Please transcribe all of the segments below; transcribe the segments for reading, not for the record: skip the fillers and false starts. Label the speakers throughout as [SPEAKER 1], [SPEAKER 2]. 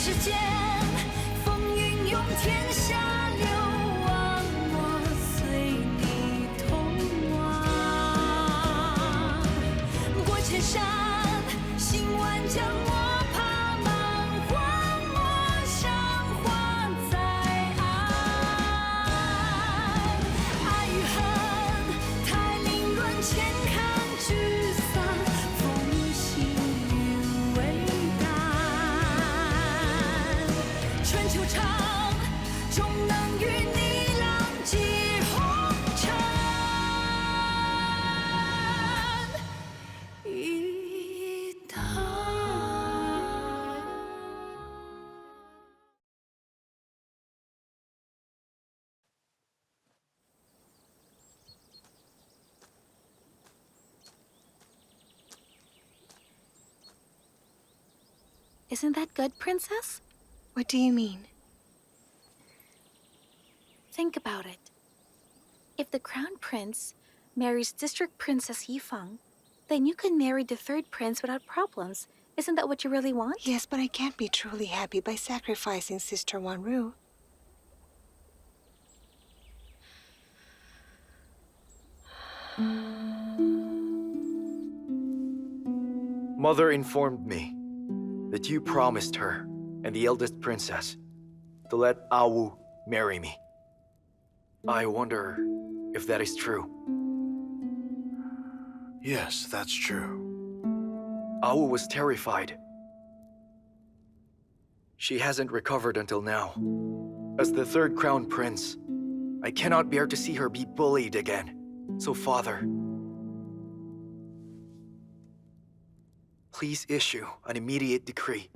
[SPEAKER 1] 世间，风云涌，天下流亡，我随你同往。过千山，行万江，我怕茫，荒漠上花在岸。爱与恨，太凌乱，千看聚散，风行云为春秋长，终能与你浪迹红尘一趟。Isn't that good, Princess?
[SPEAKER 2] What do you mean?
[SPEAKER 1] Think about it. If the Crown Prince marries District Princess Yifeng, then you can marry the third prince without problems. Isn't that what you really want?
[SPEAKER 2] Yes, but I can't be truly happy by sacrificing Sister Wanru.
[SPEAKER 3] Mother informed me that you promised her and the eldest princess to let Awu marry me. I wonder if that is true.
[SPEAKER 4] Yes, that's true.
[SPEAKER 3] Awu was terrified. She hasn't recovered until now. As the third crown prince, I cannot bear to see her be bullied again. So, Father, please issue an immediate decree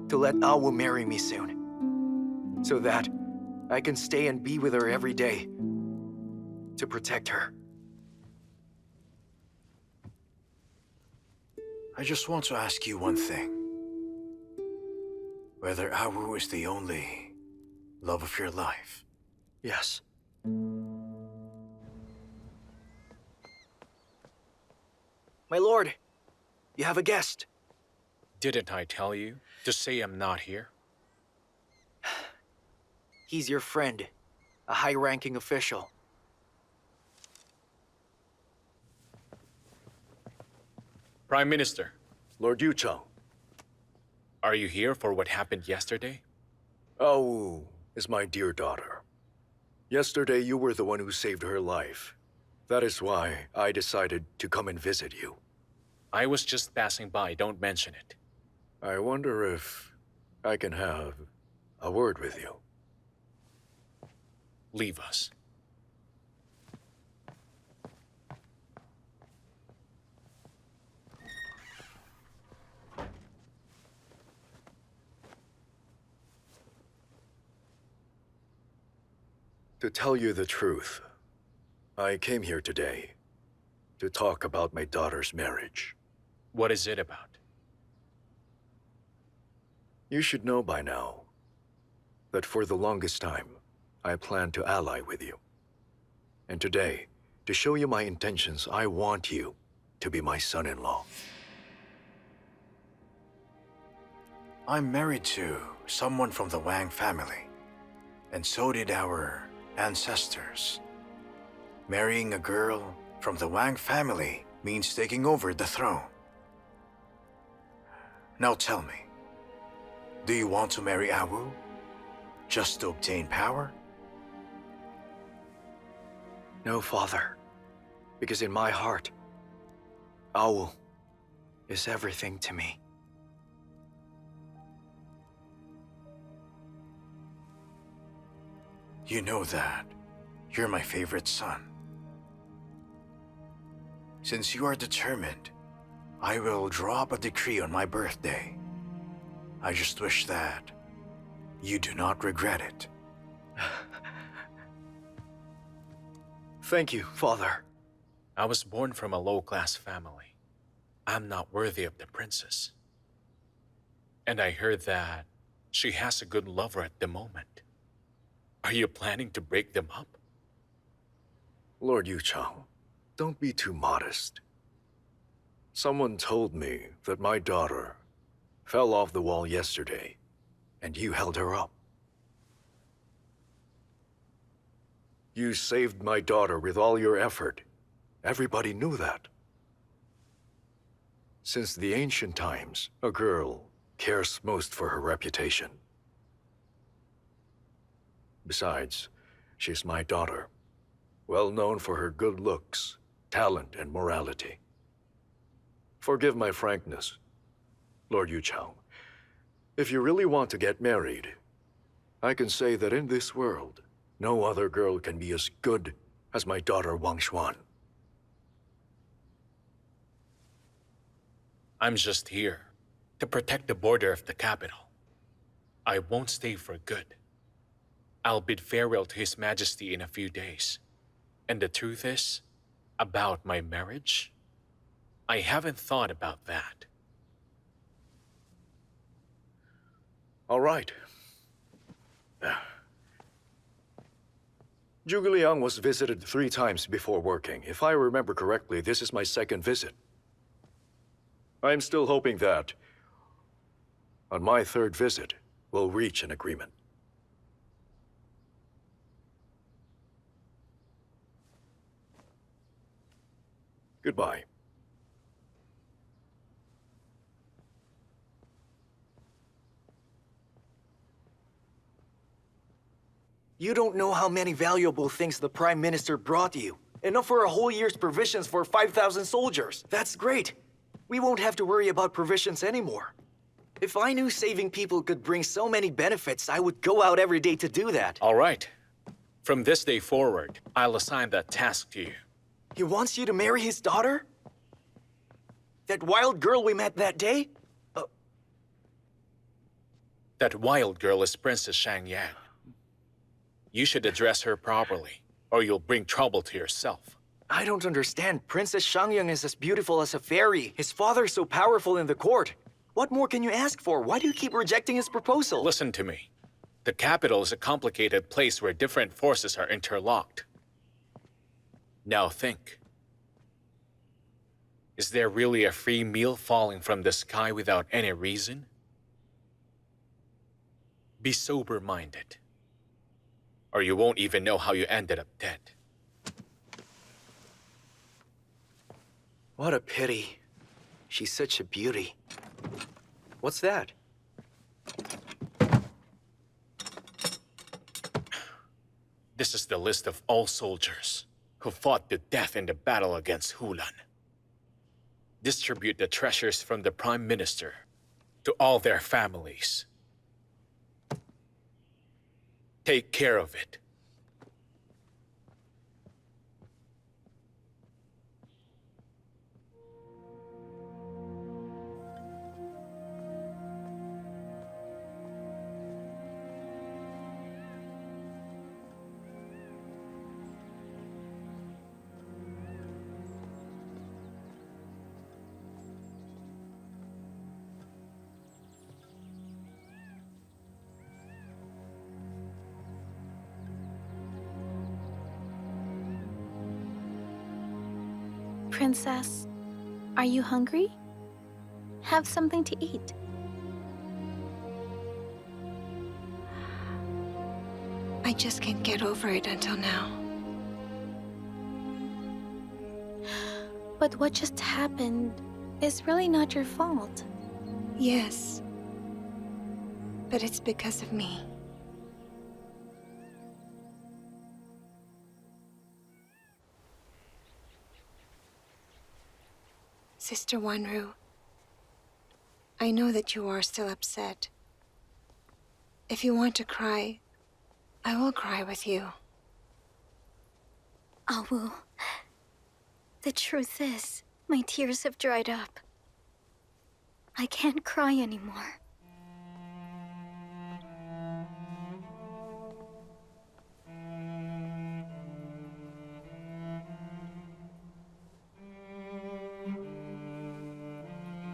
[SPEAKER 3] to let Awu marry me soon, so that I can stay and be with her every day to protect her.
[SPEAKER 4] I just want to ask you one thing. Whether Awu is the only love of your life.
[SPEAKER 3] Yes. My lord, you have a guest.
[SPEAKER 5] Didn't I tell you to say I'm not here?
[SPEAKER 3] He's your friend, a high-ranking official.
[SPEAKER 5] Prime Minister,
[SPEAKER 6] Lord Yuchang.
[SPEAKER 5] are you here for what happened yesterday?
[SPEAKER 6] Awu is my dear daughter. Yesterday you were the one who saved her life. That is why I decided to come and visit you.
[SPEAKER 5] I was just passing by, don't mention it.
[SPEAKER 6] I wonder if I can have a word with you.
[SPEAKER 5] Leave us.
[SPEAKER 6] To tell you the truth, I came here today to talk about my daughter's marriage.
[SPEAKER 5] What is it about?
[SPEAKER 6] You should know by now that for the longest time, I planned to ally with you. And today, to show you my intentions, I want you to be my son-in-law.
[SPEAKER 4] I'm married to someone from the Wang family. And so did our ancestors. Marrying a girl from the Wang family means taking over the throne. Now tell me, do you want to marry Awu just to obtain power?
[SPEAKER 3] No, Father, because in my heart, Awu is everything to me.
[SPEAKER 4] You know that you're my favorite son. Since you are determined, I will draw up a decree on my birthday. I just wish that you do not regret it.
[SPEAKER 3] Thank you, Father.
[SPEAKER 5] I was born from a low-class family. I'm not worthy of the princess. And I heard that she has a good lover at the moment. Are you planning to break them up?
[SPEAKER 6] Lord Yuchang, don't be too modest. Someone told me that my daughter fell off the wall yesterday and you held her up. You saved my daughter with all your effort. Everybody knew that. Since the ancient times, a girl cares most for her reputation. Besides, she's my daughter, well known for her good looks, talent, and morality. Forgive my frankness, Lord Yuchao. If you really want to get married, I can say that in this world, no other girl can be as good as my daughter Wang Xuan.
[SPEAKER 5] I'm just here to protect the border of the capital. I won't stay for good. I'll bid farewell to His Majesty in a few days. And the truth is, about my marriage, I haven't thought about that.
[SPEAKER 6] All right. Zhuge Liang was visited 3 times before working. If I remember correctly, this is my 2nd visit. I'm still hoping that, on my 3rd visit, we'll reach an agreement. Goodbye.
[SPEAKER 3] You don't know how many valuable things the Prime Minister brought you. Enough for a whole year's provisions for 5,000 soldiers. That's great. We won't have to worry about provisions anymore. If I knew saving people could bring so many benefits, I would go out every day to do that.
[SPEAKER 5] All right. From this day forward, I'll assign that task to you.
[SPEAKER 3] He wants you to marry his daughter? That wild girl we met that day?
[SPEAKER 5] That wild girl is Princess Shang Yan. You should address her properly, or you'll bring trouble to yourself.
[SPEAKER 3] I don't understand. Princess Shangyang is as beautiful as a fairy. His father's so powerful in the court. What more can you ask for? Why do you keep rejecting his proposal?
[SPEAKER 5] Listen to me. The capital is a complicated place where different forces are interlocked. Now think. Is there really a free meal falling from the sky without any reason? Be sober-minded, or you won't even know how you ended up dead.
[SPEAKER 3] What a pity. She's such a beauty. What's that?
[SPEAKER 5] This is the list of all soldiers who fought to death in the battle against Helan. Distribute the treasures from the Prime Minister to all their families. Take care of it.
[SPEAKER 1] Princess, are you hungry? Have something to eat.
[SPEAKER 2] I just can't get over it until now.
[SPEAKER 1] But what just happened is really not your fault.
[SPEAKER 2] Yes. But it's because of me. Sister Wanru, I know that you are still upset. If you want to cry, I will cry with you.
[SPEAKER 7] Awu, the truth is, my tears have dried up. I can't cry anymore.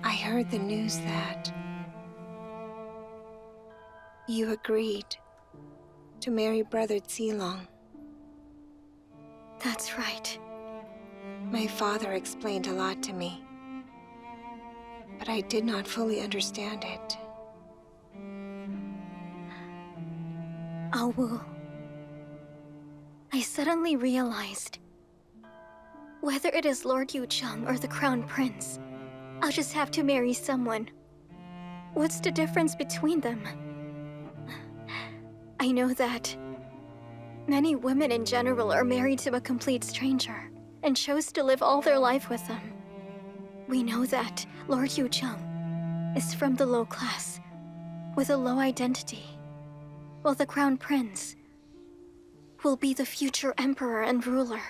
[SPEAKER 2] I heard the news that you agreed to marry Brother Zilong.
[SPEAKER 7] That's right.
[SPEAKER 2] My father explained a lot to me, but I did not fully understand it.
[SPEAKER 7] Awu, I suddenly realized, whether it is Lord Yuzhang or the Crown Prince, I'll just have to marry someone. What's the difference between them? I know that many women in general are married to a complete stranger and chose to live all their life with them. We know that Lord Yuzhang is from the low class, with a low identity, while the Crown Prince will be the future emperor and ruler.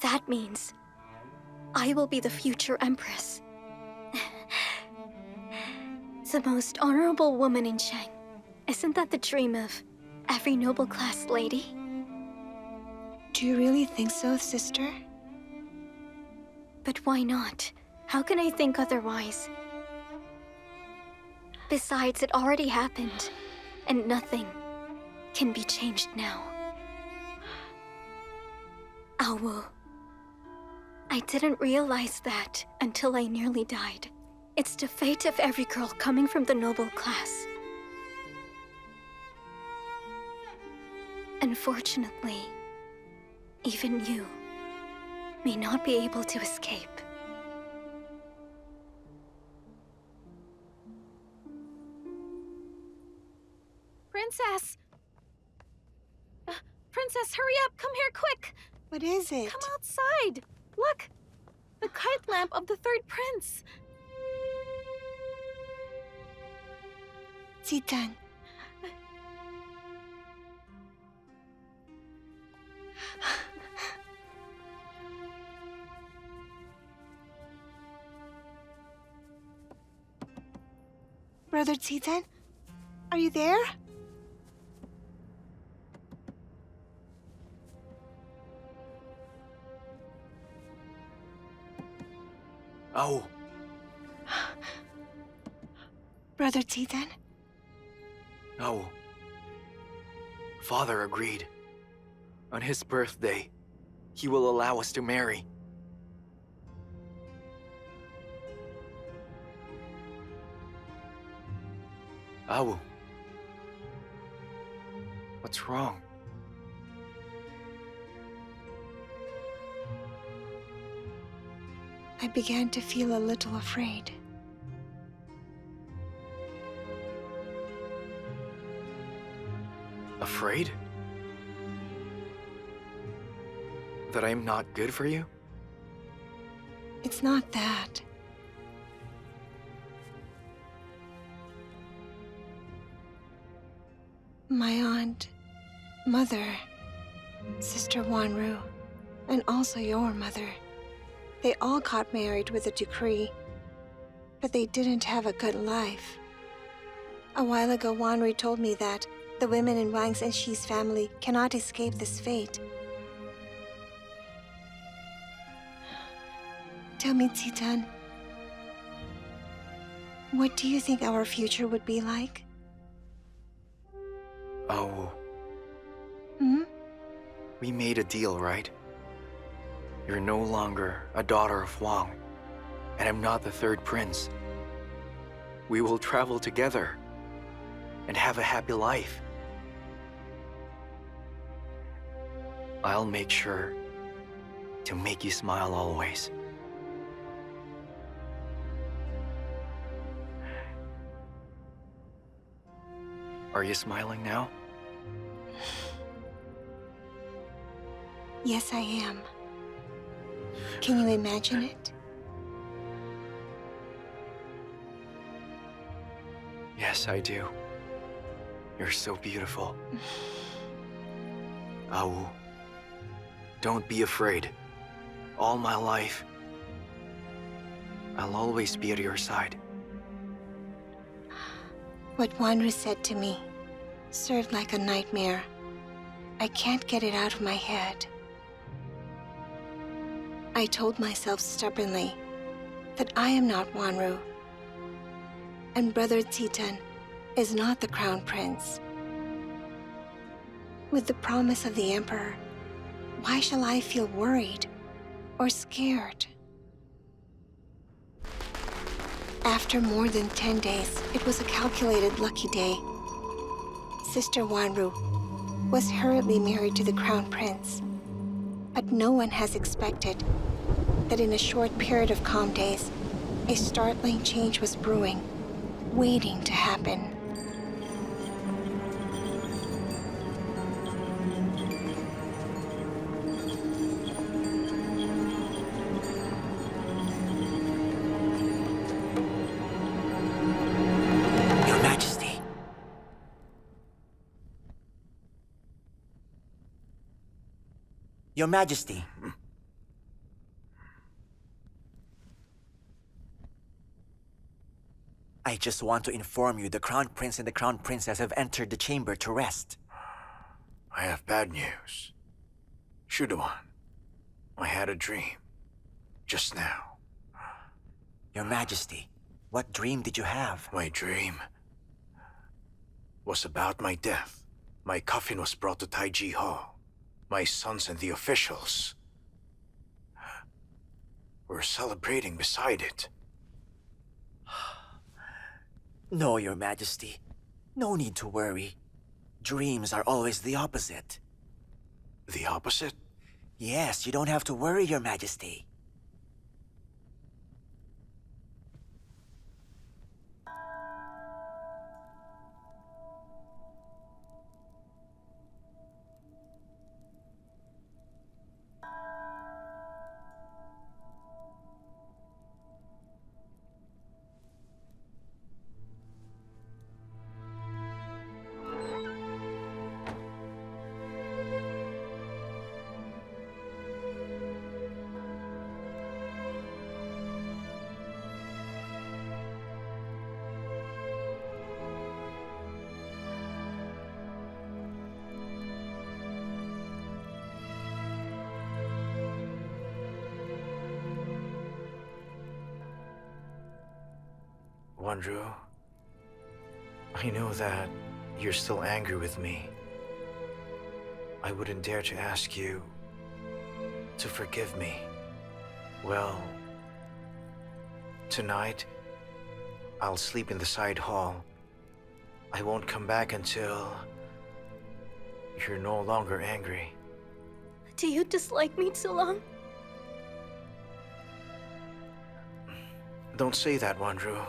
[SPEAKER 7] That means I will be the future empress. The most honorable woman in Shang. Isn't that the dream of every noble class lady?
[SPEAKER 2] Do you really think so, sister?
[SPEAKER 7] But why not? How can I think otherwise? Besides, it already happened, and nothing can be changed now. Awu, I didn't realize that until I nearly died. It's the fate of every girl coming from the noble class. Unfortunately, even you may not be able to escape.
[SPEAKER 1] Princess! Princess, hurry up! Come here, quick!
[SPEAKER 2] What is it?
[SPEAKER 1] Come outside! Look! The kite lamp of the third prince!
[SPEAKER 2] Zidan. Brother Zidan, are you there?
[SPEAKER 3] Oh,
[SPEAKER 2] Brother Zidan?
[SPEAKER 3] no. Father agreed. On his birthday, he will allow us to marry. Awu. What's wrong?
[SPEAKER 2] I began to feel a little afraid.
[SPEAKER 3] Afraid? That I'm not good for you?
[SPEAKER 2] It's not that. My aunt, mother, Sister Wanru, and also your mother, they all got married with a decree, but they didn't have a good life. A while ago, Wanru told me that the women in Wang's and Xi's family cannot escape this fate. Tell me, Zidan, what do you think our future would be like?
[SPEAKER 3] Awu,
[SPEAKER 2] Hmm?
[SPEAKER 3] we made a deal, right? You're no longer a daughter of Wang, and I'm not the third prince. We will travel together and have a happy life. I'll make sure to make you smile always. Are you smiling now?
[SPEAKER 2] Yes, I am. Can you imagine it?
[SPEAKER 3] Yes, I do. You're so beautiful. Awu, don't be afraid. All my life, I'll always be at your side.
[SPEAKER 2] What Wanru said to me served like a nightmare. I can't get it out of my head. I told myself stubbornly that I am not Wanru, and Brother Zidan is not the Crown Prince. With the promise of the Emperor, why shall I feel worried or scared? After more than 10 days, it was a calculated lucky day. Sister Wanru was hurriedly married to the Crown Prince. But no one has expected that in a short period of calm days, a startling change was brewing, waiting to happen.
[SPEAKER 8] Your Majesty. Your Majesty. I just want to inform you the Crown Prince and the Crown Princess have entered the chamber to rest.
[SPEAKER 4] I have bad news. Shuduan, I had a dream. Just now.
[SPEAKER 8] Your Majesty, what dream did you have?
[SPEAKER 4] My dream was about my death. My coffin was brought to Taiji Hall. My sons and the officials were celebrating beside it.
[SPEAKER 8] No, Your Majesty. No need to worry. Dreams are always the opposite.
[SPEAKER 4] The opposite?
[SPEAKER 8] Yes, you don't have to worry, Your Majesty.
[SPEAKER 4] Wanru, I know that you're still angry with me. I wouldn't dare to ask you to forgive me. Well, tonight, I'll sleep in the side hall. I won't come back until you're no longer angry.
[SPEAKER 7] Do you dislike me too long?
[SPEAKER 4] Don't say that, Wanru.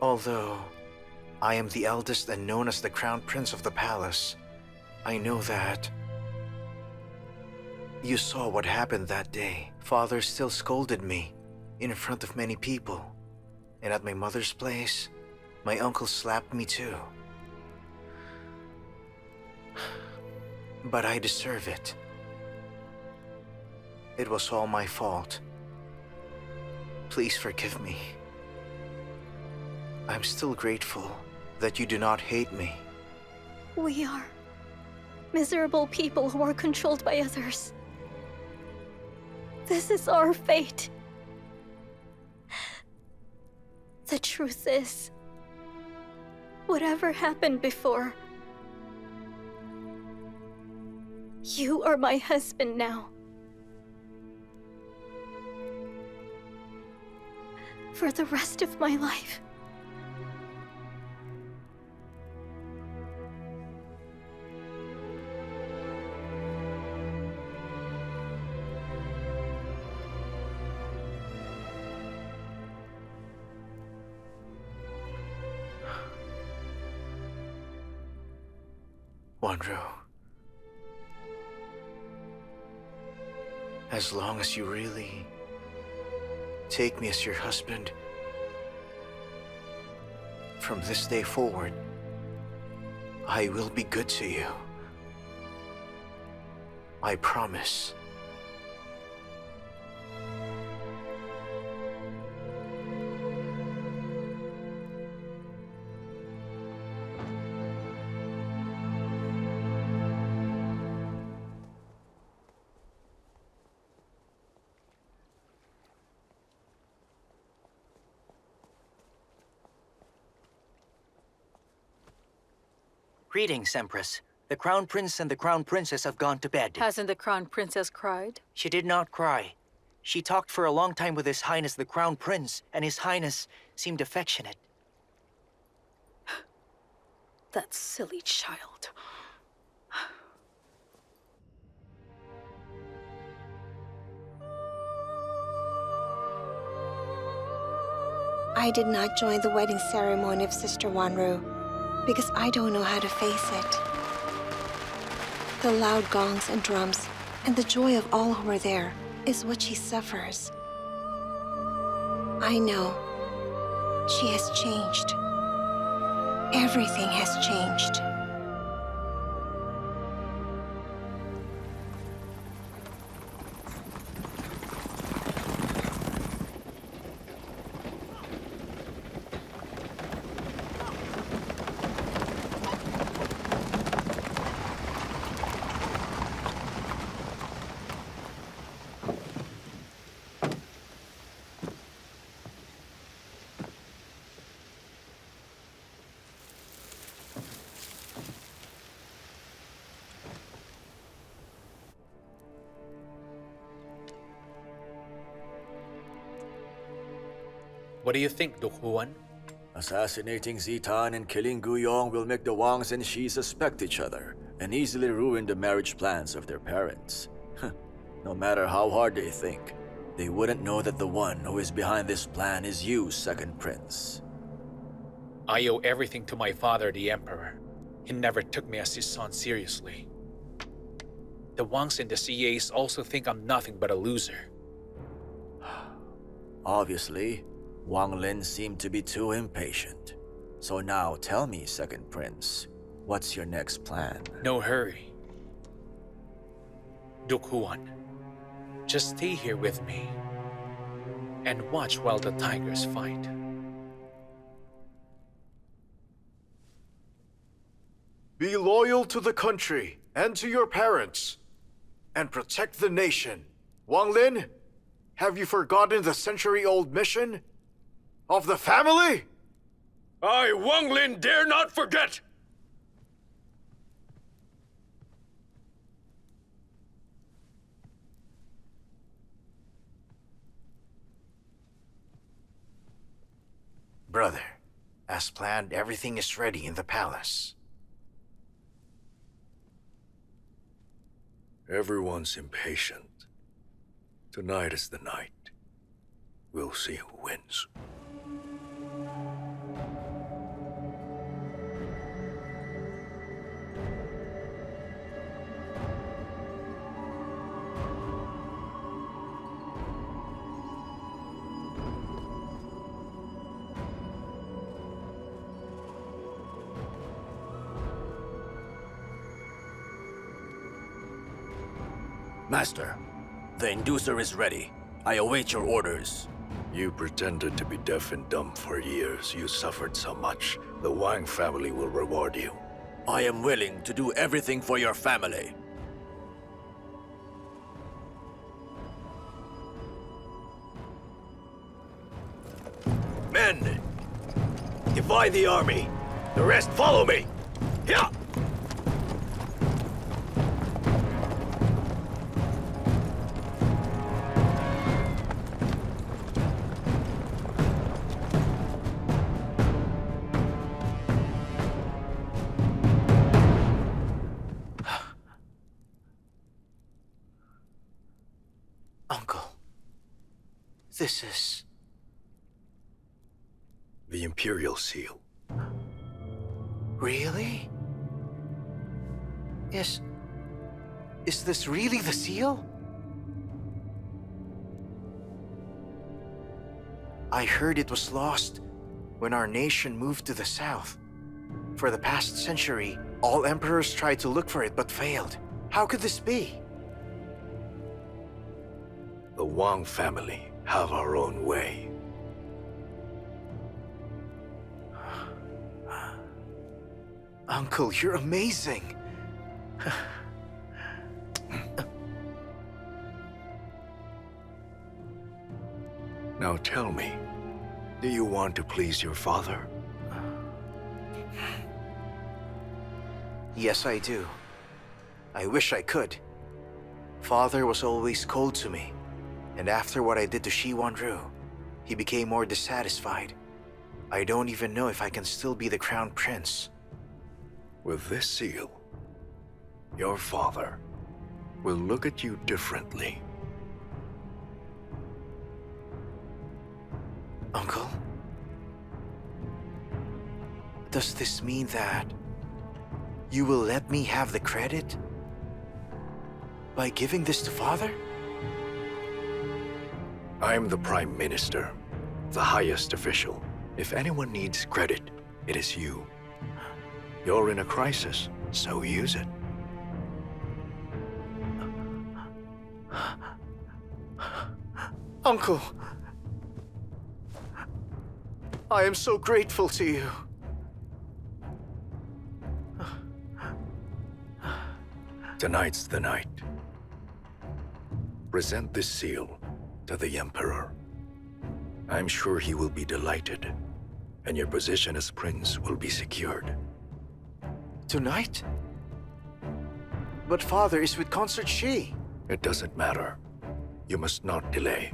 [SPEAKER 4] Although I am the eldest and known as the Crown Prince of the palace, I know that you saw what happened that day. Father still scolded me in front of many people. And at my mother's place, my uncle slapped me too. But I deserve it. It was all my fault. Please forgive me. I'm still grateful that you do not hate me.
[SPEAKER 7] We are miserable people who are controlled by others. This is our fate. The truth is, whatever happened before, you are my husband now. For the rest of my life.
[SPEAKER 4] Wanru, as long as you really take me as your husband, from this day forward, I will be good to you. I promise.
[SPEAKER 9] Greetings, Empress. The Crown Prince and the Crown Princess have gone to bed.
[SPEAKER 1] Hasn't the Crown Princess cried?
[SPEAKER 9] She did not cry. She talked for a long time with His Highness the Crown Prince, and His Highness seemed affectionate.
[SPEAKER 1] That silly child.
[SPEAKER 2] I did not join the wedding ceremony of Sister Wanru because I don't know how to face it. The loud gongs and drums and the joy of all who were there is what she suffers. I know. She has changed. Everything has changed.
[SPEAKER 5] What do you think, Duhuan?
[SPEAKER 8] Assassinating Zidan and killing Guyong will make the Wangs and Xi suspect each other and easily ruin the marriage plans of their parents. No matter how hard they think, they wouldn't know that the one who is behind this plan is you, Second Prince.
[SPEAKER 5] I owe everything to my father, the Emperor. He never took me as his son seriously. The Wangs and the CAs also think I'm nothing but a loser.
[SPEAKER 8] Obviously, Wang Lin seemed to be too impatient. So now tell me, Second Prince, what's your next plan?
[SPEAKER 5] No hurry. Duhuan, just stay here with me and watch while the tigers fight.
[SPEAKER 4] Be loyal to the country and to your parents, and protect the nation. Wang Lin, have you forgotten the century-old mission of the family?
[SPEAKER 3] I, Wang Lin, dare not forget!
[SPEAKER 4] Brother, as planned, everything is ready in the palace.
[SPEAKER 6] Everyone's impatient. Tonight is the night. We'll see who wins.
[SPEAKER 8] Master, the inducer is ready. I await your orders.
[SPEAKER 6] You pretended to be deaf and dumb for years. You suffered so much. The Wang family will reward you.
[SPEAKER 8] I am willing to do everything for your family.
[SPEAKER 6] Men! Divide the army. The rest follow me. Yeah!
[SPEAKER 4] Uncle, this is...
[SPEAKER 6] The imperial seal.
[SPEAKER 4] Really? Is this really the seal? I heard it was lost when our nation moved to the south. For the past century, all emperors tried to look for it but failed. How could this be?
[SPEAKER 6] The Wang family have our own way.
[SPEAKER 4] Uncle, you're amazing.
[SPEAKER 6] Now tell me, do you want to please your father?
[SPEAKER 4] Yes, I do. I wish I could. Father was always cold to me, and after what I did to Shi Wanru, he became more dissatisfied. I don't even know if I can still be the crown prince.
[SPEAKER 6] With this seal, your father will look at you differently.
[SPEAKER 4] Uncle? Does this mean that you will let me have the credit by giving this to Father?
[SPEAKER 6] I'm the Prime Minister, the highest official. If anyone needs credit, it is you. You're in a crisis, so use it.
[SPEAKER 4] Uncle, I am so grateful to you.
[SPEAKER 6] Tonight's the night. Present this seal to the Emperor. I'm sure he will be delighted, and your position as prince will be secured.
[SPEAKER 4] Tonight? But Father is with Consort Shi.
[SPEAKER 6] It doesn't matter. You must not delay.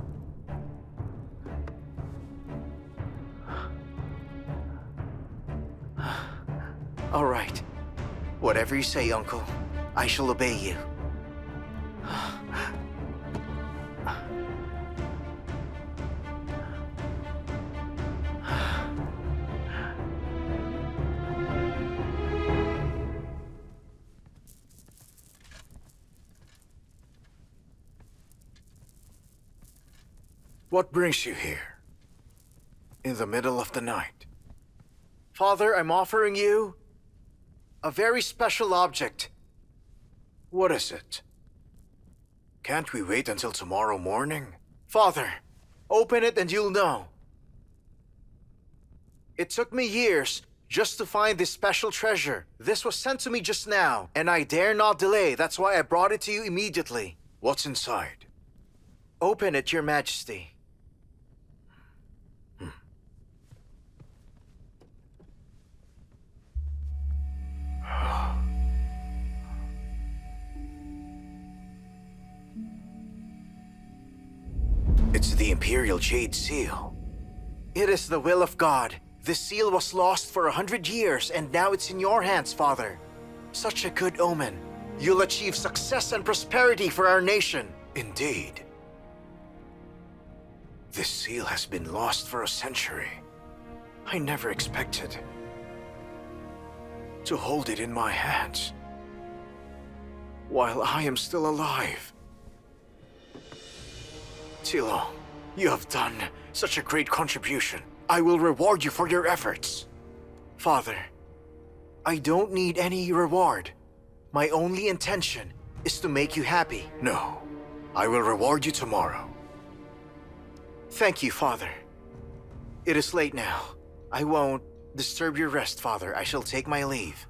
[SPEAKER 4] All right. Whatever you say, Uncle. I shall obey you. What brings you here? In the middle of the night? Father, I'm offering you a very special object. What is it? Can't we wait until tomorrow morning? Father, open it and you'll know. It took me years just to find this special treasure. This was sent to me just now, and I dare not delay. That's why I brought it to you immediately. What's inside? Open it, Your Majesty. It's the Imperial Jade Seal. It is the will of God. This seal was lost for 100 years, and now it's in your hands, Father. Such a good omen. You'll achieve success and prosperity for our nation. Indeed. This seal has been lost for a century. I never expected to hold it in my hands while I am still alive. Tilo, you have done such a great contribution. I will reward you for your efforts. Father, I don't need any reward. My only intention is to make you happy. No, I will reward you tomorrow. Thank you, Father. It is late now. I won't disturb your rest, Father. I shall take my leave.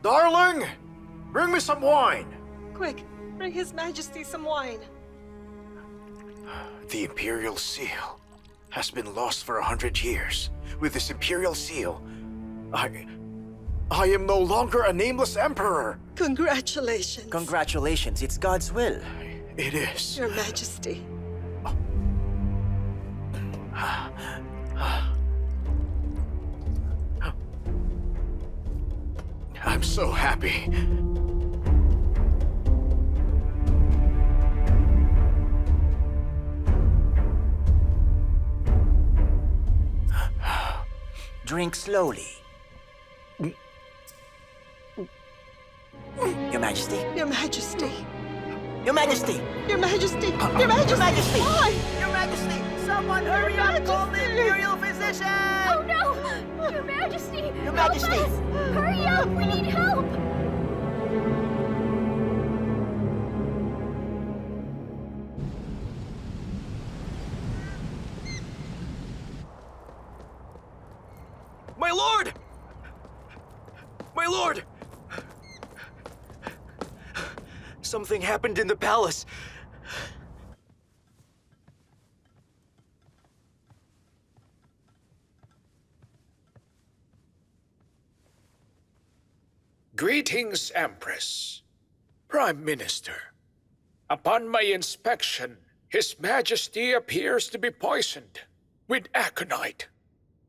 [SPEAKER 4] Darling, bring me some wine.
[SPEAKER 2] Quick, bring His Majesty some wine.
[SPEAKER 4] The Imperial Seal has been lost for 100 years. With this Imperial Seal, I am no longer a nameless emperor.
[SPEAKER 2] Congratulations.
[SPEAKER 9] Congratulations, it's God's will.
[SPEAKER 4] It is.
[SPEAKER 2] Your Majesty.
[SPEAKER 4] I'm so happy.
[SPEAKER 9] Drink slowly. Your Majesty.
[SPEAKER 2] Your Majesty.
[SPEAKER 9] Your Majesty.
[SPEAKER 2] Your Majesty. Your Majesty.
[SPEAKER 9] Your Majesty.
[SPEAKER 2] Why?
[SPEAKER 9] Your Majesty. Someone hurry up. Call the Imperial physician.
[SPEAKER 7] Oh no! Your Majesty!
[SPEAKER 9] Your Majesty.
[SPEAKER 7] Help us! Hurry up! We need help!
[SPEAKER 3] My lord! My lord! Something happened in the palace.
[SPEAKER 5] Greetings, Empress. Prime Minister. Upon my inspection, His Majesty appears to be poisoned with aconite,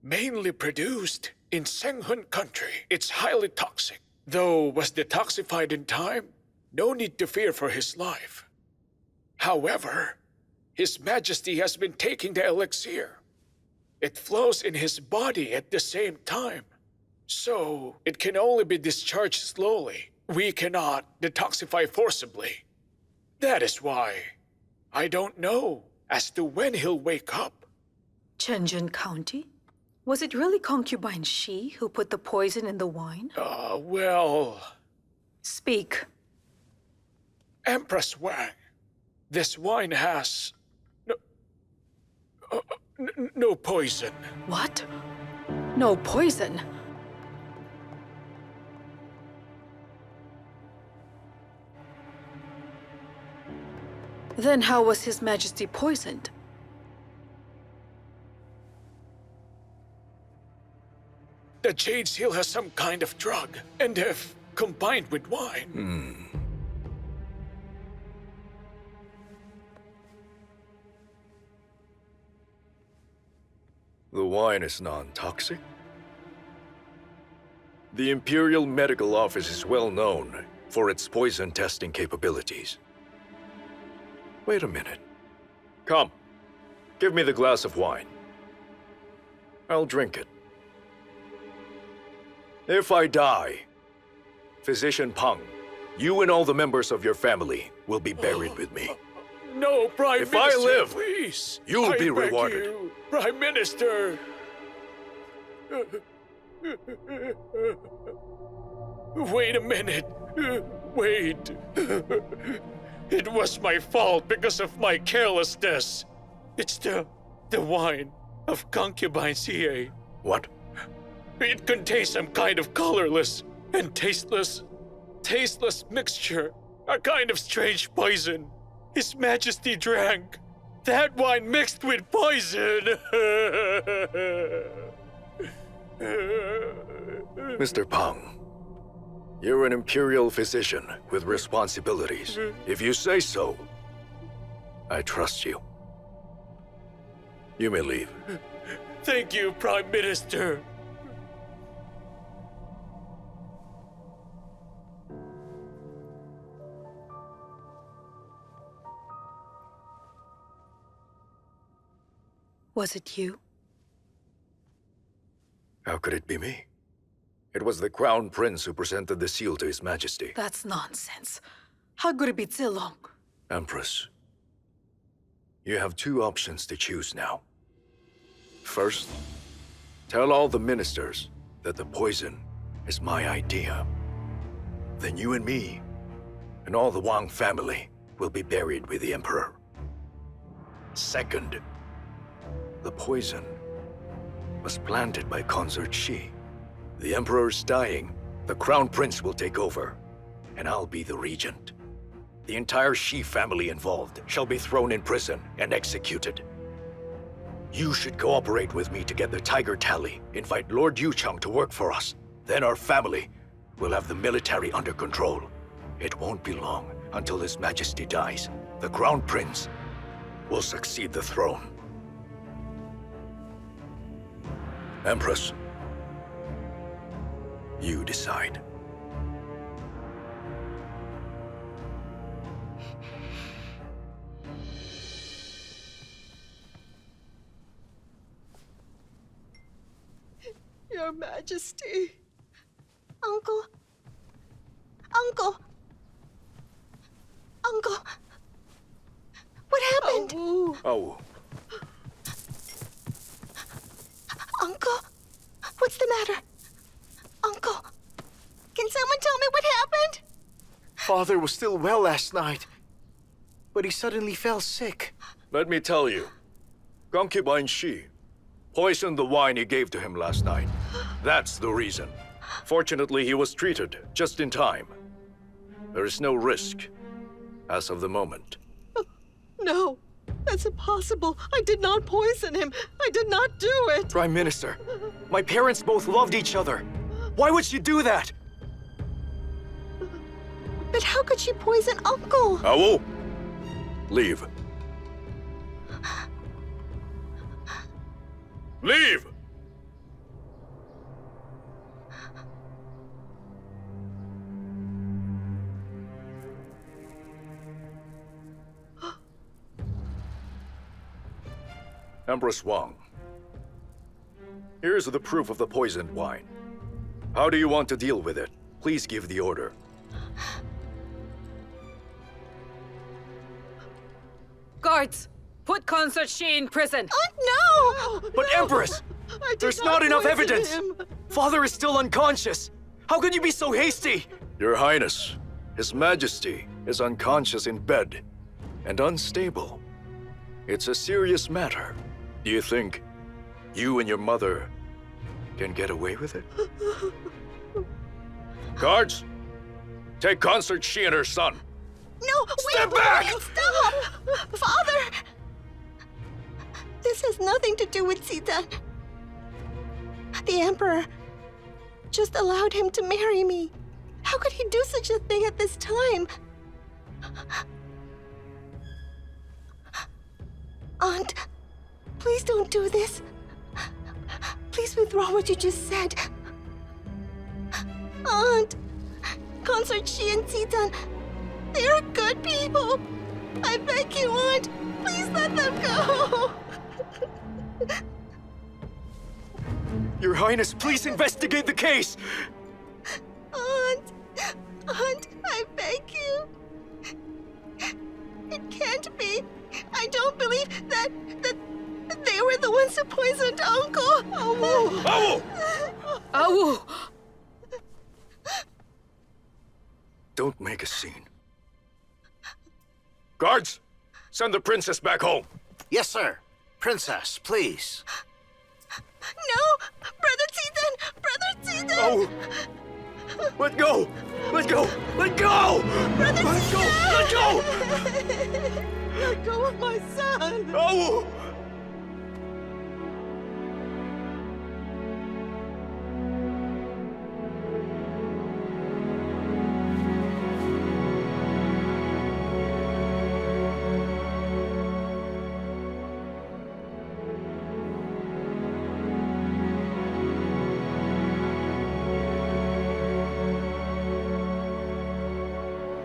[SPEAKER 5] mainly produced In Senghun country, it's highly toxic. Though was detoxified in time, no need to fear for his life. However, His Majesty has been taking the elixir. It flows in his body at the same time. So, it can only be discharged slowly. We cannot detoxify forcibly. That is why I don't know as to when he'll wake up.
[SPEAKER 10] Chenjun County? Was it really concubine Shi who put the poison in the wine?
[SPEAKER 5] Well...
[SPEAKER 10] Speak.
[SPEAKER 5] Empress Wang, this wine has... no poison.
[SPEAKER 10] What? No poison? Then how was His Majesty poisoned?
[SPEAKER 5] The jade seal has some kind of drug, and if combined with wine...
[SPEAKER 6] The wine is non-toxic? The Imperial Medical Office is well known for its poison testing capabilities. Wait a minute. Come, give me the glass of wine. I'll drink it. If I die, Physician Peng, you and all the members of your family will be buried with me.
[SPEAKER 5] No, Prime
[SPEAKER 6] If
[SPEAKER 5] Minister,
[SPEAKER 6] I live,
[SPEAKER 5] please!
[SPEAKER 6] you'll
[SPEAKER 5] I
[SPEAKER 6] be
[SPEAKER 5] beg
[SPEAKER 6] rewarded.
[SPEAKER 5] you, Prime Minister! Wait a minute. Wait. It was my fault because of my carelessness. It's the wine of concubine CA.
[SPEAKER 6] What?
[SPEAKER 5] It contains some kind of colorless and tasteless mixture. A kind of strange poison. His Majesty drank that wine mixed with poison.
[SPEAKER 6] Mr. Peng, you're an Imperial physician with responsibilities. If you say so, I trust you. You may leave.
[SPEAKER 5] Thank you, Prime Minister.
[SPEAKER 10] Was it you?
[SPEAKER 6] How could it be me? It was the Crown Prince who presented the seal to His Majesty.
[SPEAKER 10] That's nonsense. How could it be Zilong?
[SPEAKER 6] Empress, you have two options to choose now. First, tell all the ministers that the poison is my idea. Then you and me, and all the Wang family, will be buried with the Emperor. Second, the poison was planted by Consort Shi. The Emperor's dying, the Crown Prince will take over, and I'll be the regent. The entire Shi family involved shall be thrown in prison and executed. You should cooperate with me to get the Tiger Tally, invite Lord Yuchang to work for us. Then our family will have the military under control. It won't be long until His Majesty dies. The Crown Prince will succeed the throne. Empress, you decide.
[SPEAKER 2] Your Majesty. Uncle. Uncle. Uncle. What happened?
[SPEAKER 6] Oh,
[SPEAKER 2] Uncle? What's the matter? Uncle? Can someone tell me what happened?
[SPEAKER 4] Father was still well last night, but he suddenly fell sick.
[SPEAKER 6] let me tell you. Concubine Shi poisoned the wine he gave to him last night. That's the reason. Fortunately, he was treated just in time. There is no risk, as of the moment.
[SPEAKER 2] No, that's impossible. I did not poison him. I did not do it.
[SPEAKER 3] Prime Minister, my parents both loved each other. Why would she do that?
[SPEAKER 2] But how could she poison Uncle?
[SPEAKER 6] Awu! Leave. Leave! Empress Wang. Here's the proof of the poisoned wine. How do you want to deal with it? Please give the order.
[SPEAKER 10] Guards, put Consort Shi in prison.
[SPEAKER 2] Oh, no!
[SPEAKER 3] But Empress! There's not enough evidence! Father is still unconscious! How can you be so hasty?
[SPEAKER 6] Your Highness, His Majesty is unconscious in bed and unstable. It's a serious matter. Do you think you and your mother can get away with it? Guards, take Consort Shi and her son.
[SPEAKER 2] No,
[SPEAKER 3] Step back!
[SPEAKER 2] Stop! Father! This has nothing to do with Zidan. The Emperor just allowed him to marry me. How could he do such a thing at this time? Aunt, please don't do this. Please withdraw what you just said. Aunt, Consort Shi and Zidan, they are good people. I beg you, Aunt, please let them go.
[SPEAKER 3] Your Highness, please investigate the case!
[SPEAKER 2] Aunt, I beg you. It can't be. I don't believe that they were the ones who poisoned Uncle.
[SPEAKER 3] Awu!
[SPEAKER 10] Awu!
[SPEAKER 6] Don't make a scene.
[SPEAKER 3] Guards, send the princess back home.
[SPEAKER 4] Yes, sir. Princess, please.
[SPEAKER 2] No! Brother Zidan!
[SPEAKER 3] Oh! Let go! Let go! Let go!
[SPEAKER 2] Brother
[SPEAKER 3] Let go! Let go!
[SPEAKER 2] Let go of my son!
[SPEAKER 3] Oh!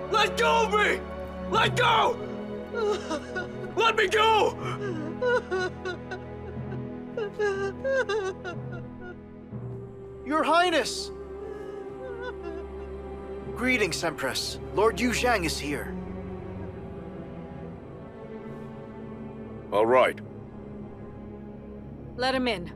[SPEAKER 3] Let go of me! Let go! Let me go!
[SPEAKER 4] Your Highness! Greetings, Empress. Lord Yuzhang is here.
[SPEAKER 6] All right.
[SPEAKER 10] Let him in.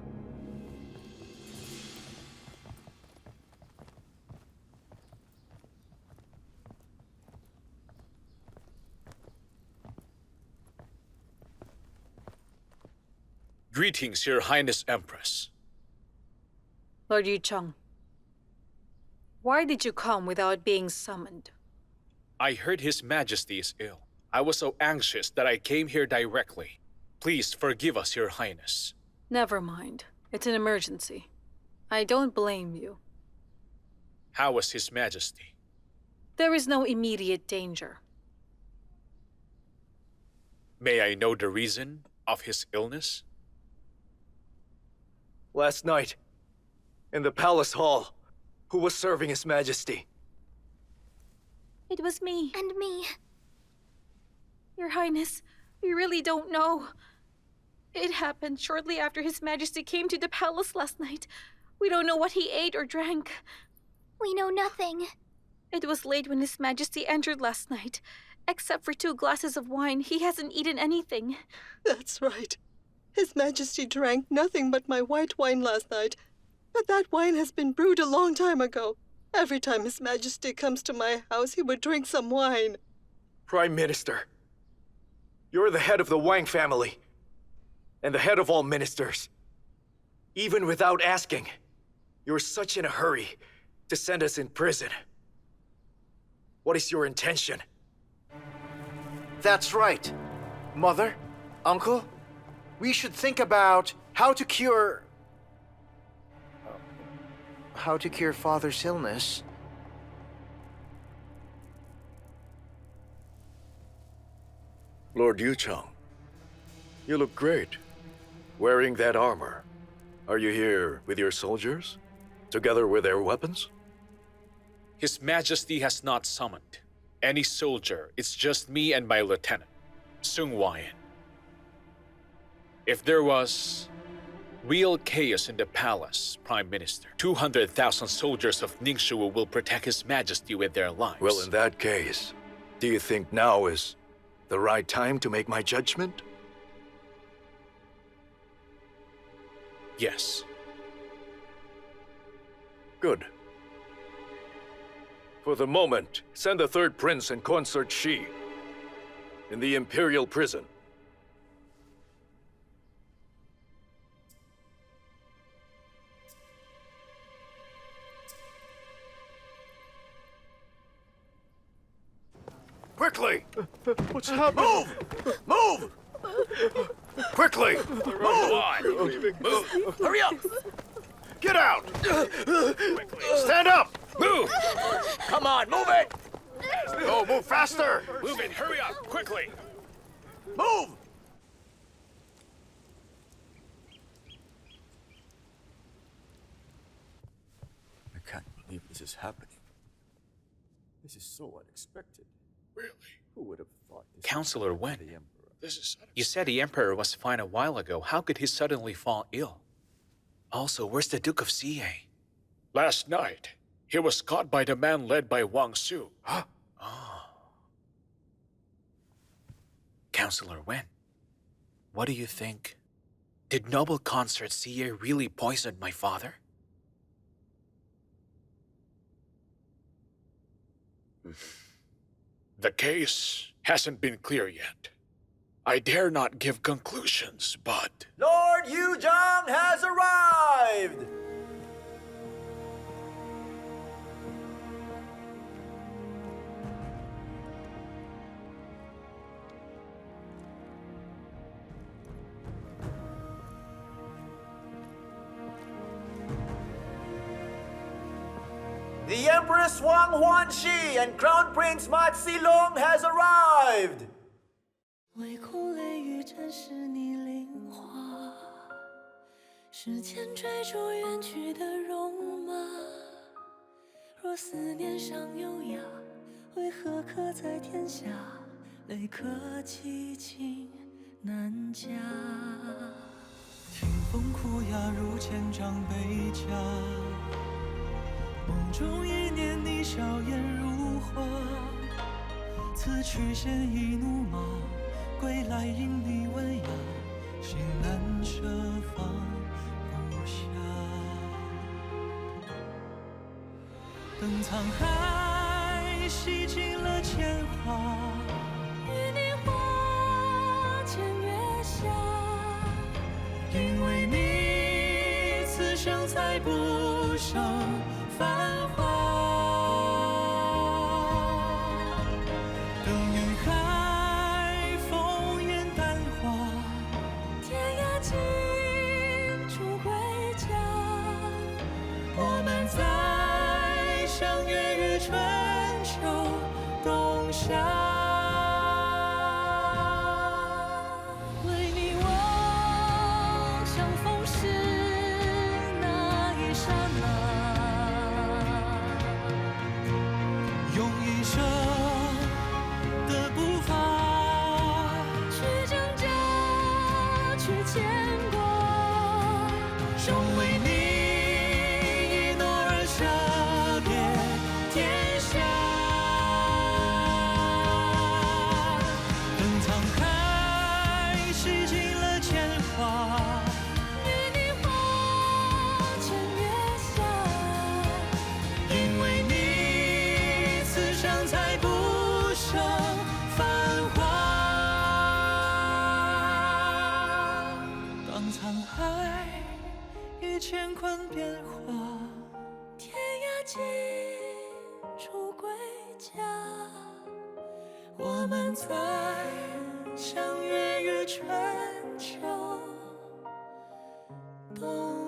[SPEAKER 5] Greetings, Your Highness Empress.
[SPEAKER 10] Lord Yucheng, why did you come without being summoned?
[SPEAKER 5] I heard His Majesty is ill. I was so anxious that I came here directly. Please forgive us, Your Highness.
[SPEAKER 10] Never mind. It's an emergency. I don't blame you.
[SPEAKER 5] How was His Majesty?
[SPEAKER 10] There is no immediate danger.
[SPEAKER 5] May I know the reason of his illness?
[SPEAKER 3] Last night, in the palace hall, who was serving His Majesty?
[SPEAKER 1] It was me.
[SPEAKER 7] And me.
[SPEAKER 1] Your Highness, we really don't know. It happened shortly after His Majesty came to the palace last night. We don't know what he ate or drank.
[SPEAKER 7] We know nothing.
[SPEAKER 1] It was late when His Majesty entered last night. Except for 2 glasses of wine, he hasn't eaten anything.
[SPEAKER 2] That's right. His Majesty drank nothing but my white wine last night. But that wine has been brewed a long time ago. Every time His Majesty comes to my house, he would drink some wine.
[SPEAKER 3] Prime Minister, you're the head of the Wang family, and the head of all ministers. Even without asking, you're such in a hurry to send us in prison. What is your intention?
[SPEAKER 4] That's right. Mother, Uncle, we should think about how to cure Father's illness.
[SPEAKER 6] Lord Yucheng, you look great. Wearing that armor. Are you here with your soldiers? Together with their weapons?
[SPEAKER 5] His Majesty has not summoned any soldier. It's just me and my lieutenant, Sung Wayan. If there was real chaos in the palace, Prime Minister, 200,000 soldiers of Ningxu will protect His Majesty with their lives.
[SPEAKER 6] Well, in that case, do you think now is the right time to make my judgment?
[SPEAKER 5] Yes.
[SPEAKER 6] Good. For the moment, send the third prince and consort Shi in the imperial prison. Quickly!
[SPEAKER 4] What's happening?
[SPEAKER 6] Move! Quickly!
[SPEAKER 3] Move!
[SPEAKER 6] Move!
[SPEAKER 9] Hurry up!
[SPEAKER 4] Get out! Stand up!
[SPEAKER 3] Move!
[SPEAKER 9] Come on, move it!
[SPEAKER 4] Go, move faster!
[SPEAKER 5] Move it, hurry up, quickly!
[SPEAKER 4] Move!
[SPEAKER 8] I can't believe this is happening. This is so unexpected.
[SPEAKER 5] Really?
[SPEAKER 8] Who would have thought this?
[SPEAKER 5] Counselor Wen,
[SPEAKER 8] The Emperor.
[SPEAKER 5] this is... You said the Emperor was fine a while ago. How could he suddenly fall ill? Also, where's the Duke of Ziyi? Last night, he was caught by the man led by Wang Su.
[SPEAKER 4] Huh?
[SPEAKER 5] Oh. Counselor Wen, what do you think? Did noble consort Ziyi really poison my father? The case hasn't been clear yet. I dare not give conclusions, but...
[SPEAKER 8] Lord Yuzhang has arrived! The Empress Wang Huanxi and Crown Prince Ma Xilong has arrived!
[SPEAKER 11] 唯恐泪雨沾湿你菱花，时间追逐远去的戎马。若思念尚有涯，为何刻在天下？泪可寄情难夹。听风哭哑如千丈悲家，梦中一念你笑颜如花。此去现一怒马。 归来因你温雅，心难舍放不下。等沧海洗尽了铅华，与你花前月下。因为你，此生才不生繁华。 再相约于春秋冬夏，为你望相逢时那一刹那，用一生的步伐去挣扎，去牵挂，终为你。 乾坤变化，天涯尽处归家。我们再相约于春秋冬。